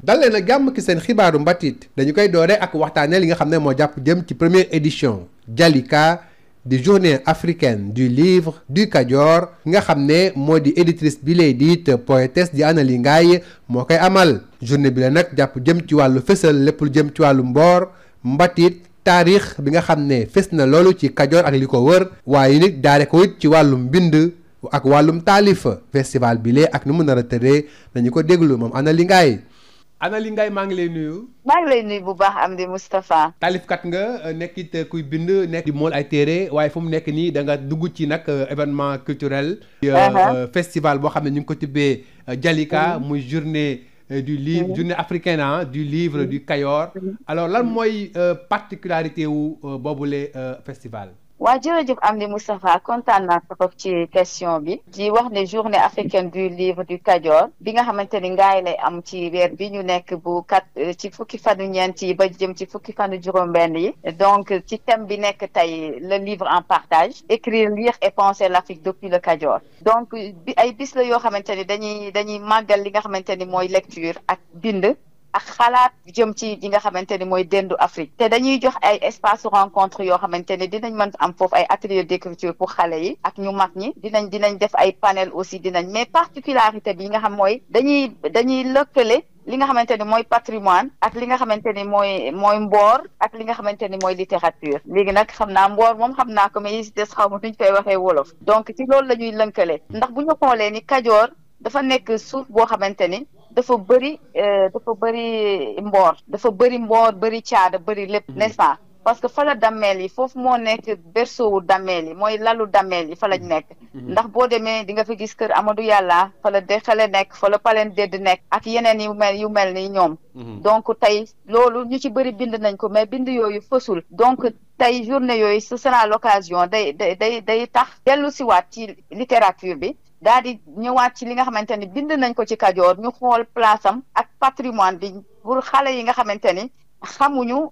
dal leen ak jàmm ki seen xibaaru mbatit dañu koy doore ak waxtaanee li nga xam ne moo jàpp jëm ci première édition Jalika di journée africaine du livre du Kajoor nga xam ne moo di éditrice bi lay diit poétesse di Annaly Ngaye moo koy amal journée bi la nag jàpp jëm ci wàllu fësal lépp lu jëm ci wàllu mboor mbatit taarix bi nga xam ne fës na loolu ci Kajoor ak li ko wër waaye nit daare ko it ci wàllum mbind ak wàllum taalifa festival bi lee ak nu mu nar a tëree nañu ko déglu moom Annaly Ngaye. Annaly Ngaye maa ngi lay nuyu. maa ngi lay nuyu bu baax Amdi Moustapha. taalifkat nga nekkit kuy bind nekk di mool ay téere waaye fu mu nekk nii da nga dugg ci nag événement culturel. festival boo xam ne ñu ngi ko tibbee Jalika muy journée du livre journée africaine du livre du Kajoor. alors lan mooy particularité wu boobule festival. waa jërëjëf Amdi Moustapha kontaan naa trop ci question bi di wax ne journée africaine du livre du Kajoor bi nga xamante ni ngaay lay am ci weer bi ñu nekk ci fukki fanu ñeent yi ba jëm ci fukki fanu juróom-benn yi donc ci thème bi nekk tey le livre en partage écrire lire et penser l'Afrique depuis le Kajoor donc ay bis la yoo xamante ni dañuy màggal li nga xamante ni mooy lecture ak bind ak xalaat jëm ci yi nga xamante ni mooy dendu Afrique te dañuy jox ay espace rencontre yoo xamante ni dinañ mën am foofu ay atelier d'écriture pour xale yi ak ñu mag ñi dinañ def ay panel aussi mais particularité bi nga xam mooy dañuy lëkkale li nga xamante ni mooy patrimoine ak li nga xamante ni mooy mboor ak li nga xamante ni mooy littérature léegi nag xam naa mboor moom xam naa ko mais yi si des xaw ma nuñ koy waxee wolof donc ci loolu la ñuy lënkale ndax bu ñu xoolee ni Kajoor dafa nekk suuf boo xamante ni dafa bëri mboor bëri caada bëri lépp n'est-ce pas parce que fa la dammeel yi foofu moo nekk berceau wu dammeel yi mooy lalu dammeel yi fa lañ nekk ndax boo demee di nga fa gis kër Amadou Yàlla fa la Dexale nekk fa la Palen Dedd nekk ak yeneen yu mel ni ñoom donc tey loolu ñu ci bëri bind nañ ko mais bind yooyu fësul donc tey journée yooyu ce sera l'occasion day tax dellu siwaat ci littérature bi daal di ñëwaat ci li nga xamante ni bind nañ ko ci Kajoor ñu xool place am ak patrimoine bi pour xale yi nga xamante ni xamuñu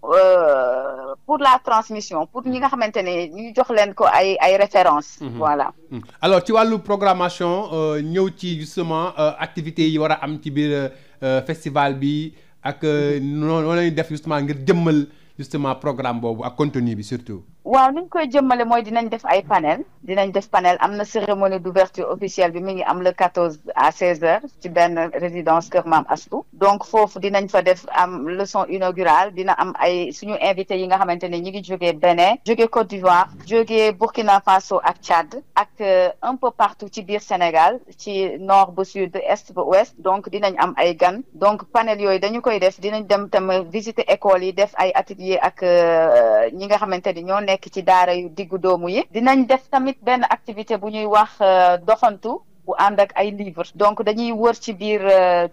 pour la transmission pour ñi nga xamante ni ñu jox leen ko ay références. Voilà. alors ci wàllu programmation ñëw ci justement activités yi war a am ci biir festival bi ak noonu la ñuy def justement ngir jëmmal justement programme boobu ak contenu bi surtout. waaw ni ñu koy jëmmale mooy dinañ def panel am na cérémonie d'ouverture officielle bi mi ngi am le 14 à 16h ci benn résidence Kër Maam Astou donc foofu dinañ fa def am leçon inaugurale dina am ay suñu invité yi nga xamante ne ñi ngi jógee Bénin jógee Côte d'Ivoire jógee Burkina Faso ak Tchad ak un peu partout ci biir Sénégal ci nord ba sud est ba ouest donc dinañ am ay gan donc panel yooyu dañu koy def dinañ dem tam visiter écoles yi def ay atelier ak ñi nga xamante ni ñoo nekk ci daara yu diggu doomu yi dinañ def tamit benn activité bu ñuy wax doxantu bu ànd ak ay livres donc dañuy wër ci biir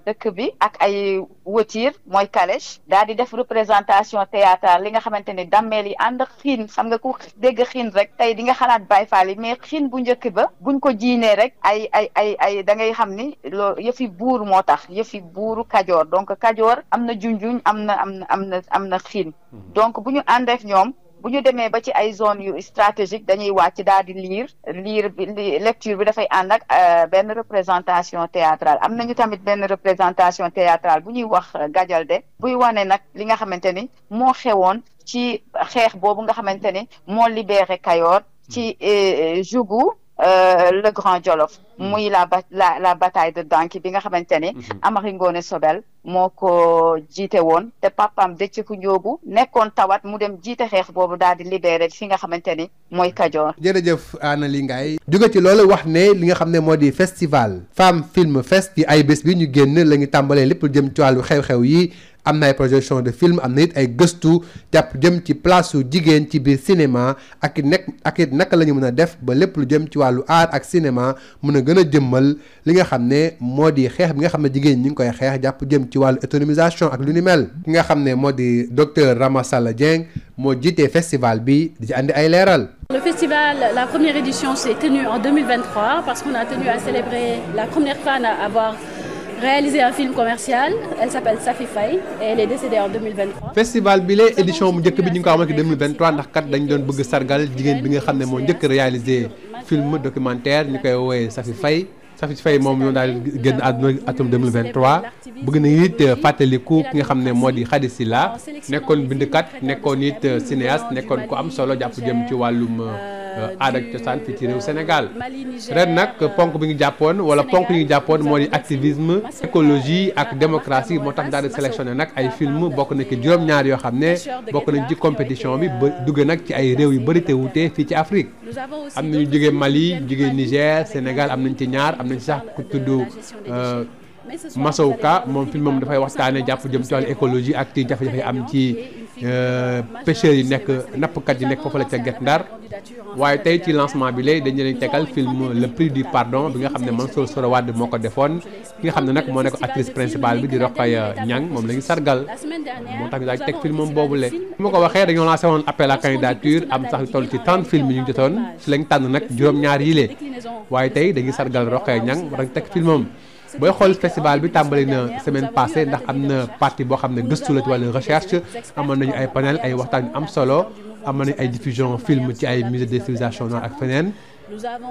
dëkk bi ak ay voiture mooy calèche daal di def représentation théâtrale li nga xamante ni dammeel yi ànd ak xiin xam nga ku dégg xiin rek tey di nga xalaat Baay Faal yi mais xiin bu njëkk ba buñ ko jiinee rek ay da ngay xam ni loolu yëfi buur moo tax yëfi buuru Kajoor donc Kajoor am na junjuñ am na xiin donc bu ñu àndeef ñoom bu ñu demee ba ci ay zone yu stratégique dañuy wàcc daal di lire bi lecture bi dafay ànd ak benn représentation théâtrale am nañu tamit benn représentation théâtrale bu ñuy wax Gajalde buy wane nag li nga xamante ni moo xewoon ci xeex boobu nga xamante ni moo libéré Kayoor ci jugu le Grand Jolof muy la bataille de Danki bi nga xamante ni Amari Ngoone Sobel moo ko jiite woon te papam Déthié Ndiogou nekkoon tawat mu dem jiite xeex boobu daal di libéré fi nga xamante ni mooy Kajoor. jërëjëf Annaly Ngaye jóge ci loolu wax ne li nga xam ne moo di festival Femme Film Fest yi ay bés bi ñu génn la ñu tàmbalee lépp lu jëm ci wàllu xew-xew yi am na ay projection de film am na it ay gëstu jàpp jëm ci place su jigéen ci biir cinéma ak it naka la ñu mën a def ba lépp lu jëm ci wàllu art ak cinéma mën a gën a jëmmal li nga xam ne moo di xeex bi nga xam ne jigéen ñi ngi koy xeex jàpp jëm ci wàllu autonomisation ak lu ni mel ki nga xam ne moo di docteur Rama Salla Dieng moo jiite festival bi di ci andi ay leeral. Le festival, la première édition s'est tenue en 2023 parce qu'on a tenu à célébrer la première femme à avoir réalisé un film commercial. Elle s'appelle Safi Faye et elle est décédée en 2023. festival bi la édition bu njëkk bi ñu ngi ko amal ci 2023 ndax kat dañ doon bëgg sargal jigéen bi nga xam ne moo njëkk réalisé film documentaire ñu koy woowee Safi Faye Safi Faye moom ñoo daal génn àdduna atum 2023 bëgg na it fàttaliku ki nga xam ne moo di Khady Sylla nekkoon bindkat nekkoon it cinéaste nekkoon ku am solo jàpp jëm ci wàllum aada ak cosaan fii ci réew Sénégal. ren nag ponk bi ñu jàppoon wala ponk yi ñu jàppoon moo di activisme écologie ak démocratie moo tax daal di sélectionné nag ay film bokk na ci juróom-ñaar yoo xam ne bokk nañ ci compétition bi ba dugg nag ci ay réew yu bëri te wuute fii ci Afrique. am nañu jógee Mali jógee Niger Sénégal am nañ ci ñaar am nañ ci sax ku tudd Massow Ka moom filmam dafay waxtaanee jàpp jëm ci wàllu écologie ak ci jafe-jafe am ci pêcheurs yi nekk nappkat yi nekk foofu la ca Guet Ndar waaye tey ci lancement bi lay dañu leen tegal film le prix du pardon bi nga xam ne Mansour Soro Wade moo ko defoon ki nga xam ne nag moo nekk actrice principale bi di Rokhaya Niang moom la ñu sargal moo tax ñu daal di teg film moom boobule. bi ma ko waxee dañoo lancé woon appel à candidature am sax lu toll ci 30 films yi ñu jotoon ci lañ tànn nag juróom-ñaar yi lee waaye tey dañuy sargal Rokhaya Niang war a teg filmam. booy xool festival bi tàmbali na semaine passée ndax am na partie boo xam ne gëstu la ci wàllu recherche amoon nañu ay panel ay waxtaan yu am solo amoon nañu ay diffusion film ci ay musée de civilisation noire ak feneen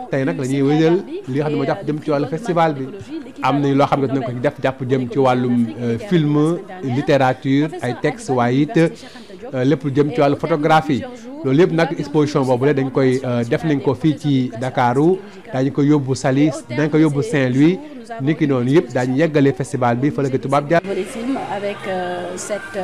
tey nag la ñuy wéyal li nga xam ne moo jàpp jëm ci wàllu festival bi am nañu loo xam ne dinañ ko ci def jàpp jëm ci wàllum film littérature ay texte waaye it lépp lu jëm ci wàllu photographie loolu yëpp nag exposition boobu la dañ koy def nañ ko fii ci Dakaru daañu ko yóbbu Saly dañ ko yóbbu Saint-Louis niki noonu yëpp daañu yeggale festival bi fële ca Toubab Dia. Les films avec cette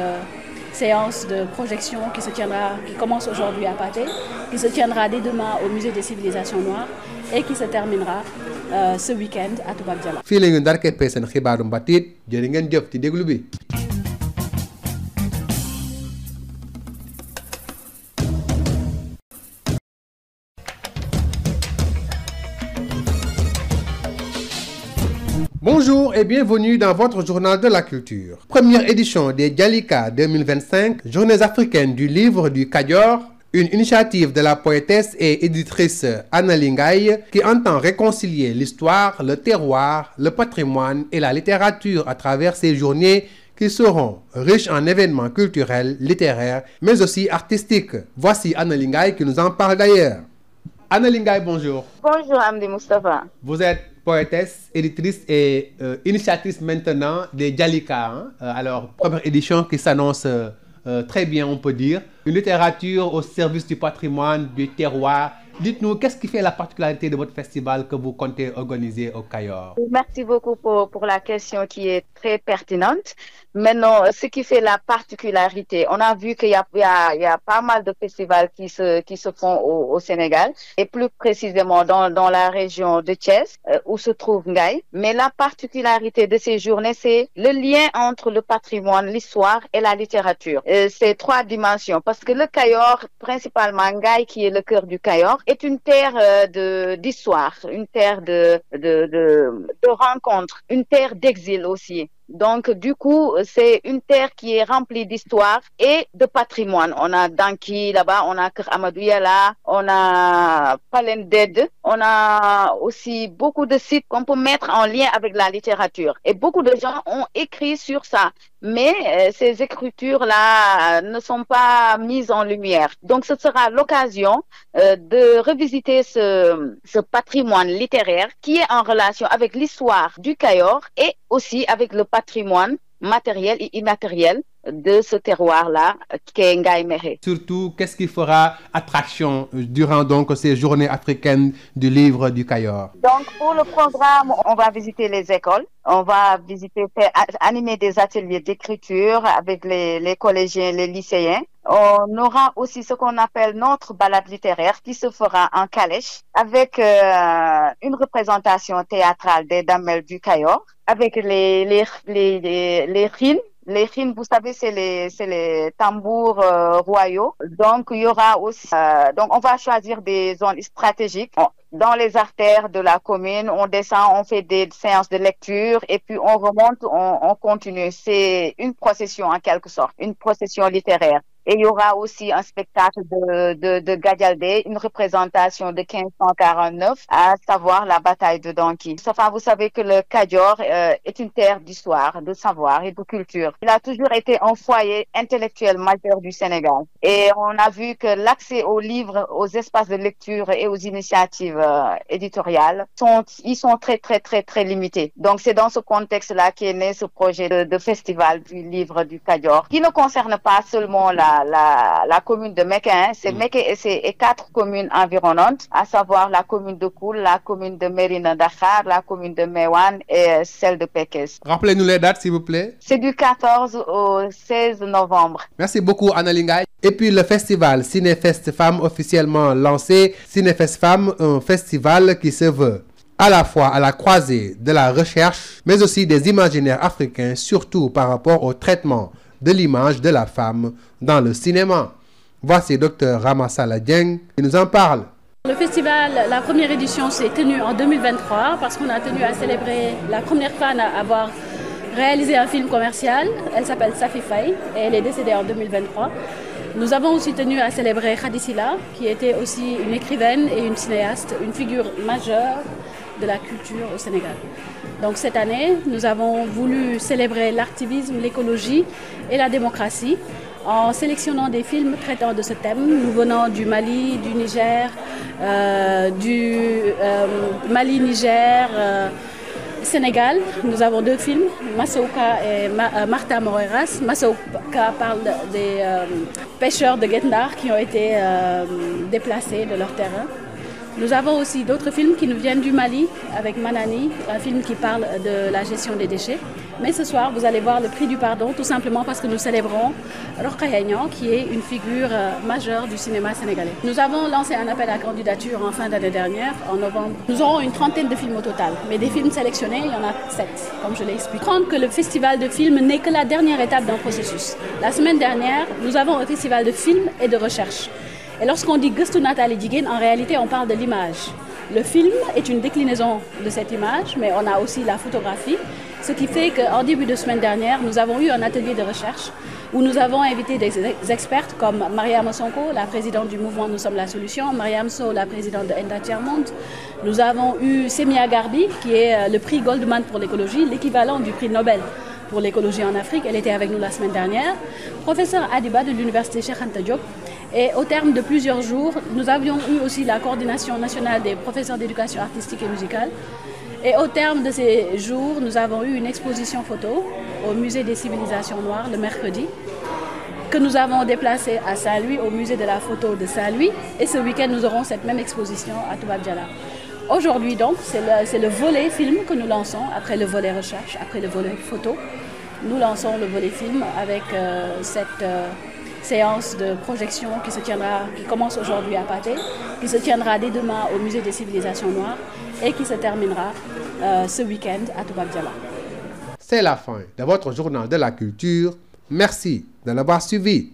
séance de projection qui commence aujourd'hui à Pathé, qui se tiendra dès demain au musée des civilisations noires et qui se terminera ce week-end à Toubab Dia. fii la ñu ndar keppee seen xibaaru mbatit jërë ngeen jëf ci déglu bi. Bonjour et bienvenue dans votre journal de la culture. Première édition des Djalika 2025, Journées africaines du livre du Kadior, une initiative de la poétesse et éditrice Annaly Ngaye qui entend réconcilier l'histoire, le terroir, le patrimoine et la littérature à travers ces journées qui seront riches en événements culturels, littéraires, mais aussi artistiques. Voici Annaly Ngaye qui nous en parle d'ailleurs. Annaly Ngaye, bonjour. Bonjour Amdi Moustapha. Vous êtes poétesse, éditrice et initiatrice maintenant des Djalika. Alors, première édition qui s'annonce très bien, on peut dire. Une littérature au service du patrimoine, du terroir. Dites-nous, qu'est-ce qui fait la particularité de votre festival que vous comptez organiser au Cayor? Merci beaucoup pour la question qui est très pertinente. Maintenant, ce qui fait la particularité, on a vu qu'il y a pas mal de festivals qui se font au Sénégal et plus précisément dans la région de Thiès où se trouve Ngaye. Mais la particularité de ces journées, c'est le lien entre le patrimoine, l'histoire et la littérature. C'est trois dimensions parce que le Cayor, principalement Ngaye qui est le cœur du Cayor, est une terre d'histoire, une terre de rencontres, une terre d'exil aussi. Donc, du coup, c'est une terre qui est remplie d'histoire et de patrimoine. On a Danki là-bas, on a Kër Amadou Yalla, on a Palended, on a aussi beaucoup de sites qu'on peut mettre en lien avec la littérature. Et beaucoup de gens ont écrit sur ça. Mais ces écritures-là ne sont pas mises en lumière. Donc, ce sera l'occasion de revisiter ce patrimoine littéraire qui est en relation avec l'histoire du Cayor et aussi avec le patrimoine matériel et immatériel de ce terroir-là, qu'est Ngaye Mékhé. Surtout, qu'est-ce qui fera attraction durant donc ces journées africaines du livre du Cayor? Donc, pour le programme, on va visiter les écoles, on va animer des ateliers d'écriture avec les collégiens, les lycéens. On aura aussi ce qu'on appelle notre balade littéraire qui se fera en calèche avec une représentation théâtrale des Damel du Cayor, avec les rines. Les rines, vous savez, c'est les tambours royaux. Donc, il y aura aussi, donc on va choisir des zones stratégiques. Dans les artères de la commune, on descend, on fait des séances de lecture et puis on remonte, on continue. C'est une procession en quelque sorte, une procession littéraire. Et il y aura aussi un spectacle de Gadialdé, une représentation de 1549, à savoir la bataille de Danki. Enfin, vous savez que le Kadior est une terre d'histoire, de savoir et de culture. Il a toujours été un foyer intellectuel majeur du Sénégal. Et on a vu que l'accès aux livres, aux espaces de lecture et aux initiatives éditoriales ils sont très limités. Donc, c'est dans ce contexte-là qu'est né ce projet de festival du livre du Kadior, qui ne concerne pas seulement la commune de Mékhé, c'est Mékhé et 4 communes environnantes, à savoir la commune de Koul, la commune de Mérina Dakhar, la commune de Mewan et celle de Pekes. Rappelez-nous les dates, s'il vous plaît. C'est du 14 au 16 novembre. Merci beaucoup, Anna Lingay. Et puis le festival Cinéfest Femmes officiellement lancé. Cinéfest Femmes, un festival qui se veut à la fois à la croisée de la recherche, mais aussi des imaginaires africains, surtout par rapport au traitement de l'image de la femme dans le cinéma. Voici Dr Ramassala Dieng qui nous en parle. Le festival, la première édition s'est tenue en 2023 parce qu'on a tenu à célébrer la première femme à avoir réalisé un film commercial. Elle s'appelle Safi Faye et elle est décédée en 2023. Nous avons aussi tenu à célébrer Khady Sylla, qui était aussi une écrivaine et une cinéaste, une figure majeure de la culture au Sénégal. Donc cette année, nous avons voulu célébrer l'activisme, l'écologie et la démocratie en sélectionnant des films traitant de ce thème. Nous venons du Mali, du Niger, Mali-Niger, Sénégal. Nous avons 2 films, Massaoka et Martha Moreras. Massaoka parle des pêcheurs de Guet-Ndar qui ont été déplacés de leur terrain. Nous avons aussi d'autres films qui nous viennent du Mali, avec Manani, un film qui parle de la gestion des déchets. Mais ce soir, vous allez voir le prix du pardon, tout simplement parce que nous célébrons Rokhaya Niang, qui est une figure majeure du cinéma sénégalais. Nous avons lancé un appel à candidature en fin d'année dernière, en novembre. Nous aurons une trentaine de films au total, mais des films sélectionnés, il y en a 7, comme je l'ai expliqué. Comprendre que le festival de films n'est que la dernière étape d'un processus. La semaine dernière, nous avons un festival de films et de recherche. Et lorsqu'on dit Gëstu Natali Jigéen, en réalité, on parle de l'image. Le film est une déclinaison de cette image, mais on a aussi la photographie. Ce qui fait qu'en début de semaine dernière, nous avons eu un atelier de recherche où nous avons invité des expertes comme Mariam Sonko, la présidente du mouvement Nous sommes la solution, Mariam Sow, la présidente de Enda Tiers-Monde. Nous avons eu Semia Garbi, qui est le prix Goldman pour l'écologie, l'équivalent du prix Nobel pour l'écologie en Afrique. Elle était avec nous la semaine dernière. Professeur Adiba de l'université Cheikh Anta Diop. Et au terme de plusieurs jours, nous avions eu aussi la coordination nationale des professeurs d'éducation artistique et musicale. Et au terme de ces jours, nous avons eu une exposition photo au musée des civilisations noires le mercredi, que nous avons déplacée à Saint-Louis, au musée de la photo de Saint-Louis. Et ce week-end, nous aurons cette même exposition à Toubab Diala. Aujourd'hui, donc, c'est le volet film que nous lançons, après le volet recherche, après le volet photo. Nous lançons le volet film avec cette séance de projection qui commence aujourd'hui à Pathé, qui se tiendra dès demain au musée des civilisations noires et qui se terminera ce week-end à Toubab Diala. C'est la fin de votre journal de la culture. Merci de l'avoir suivi.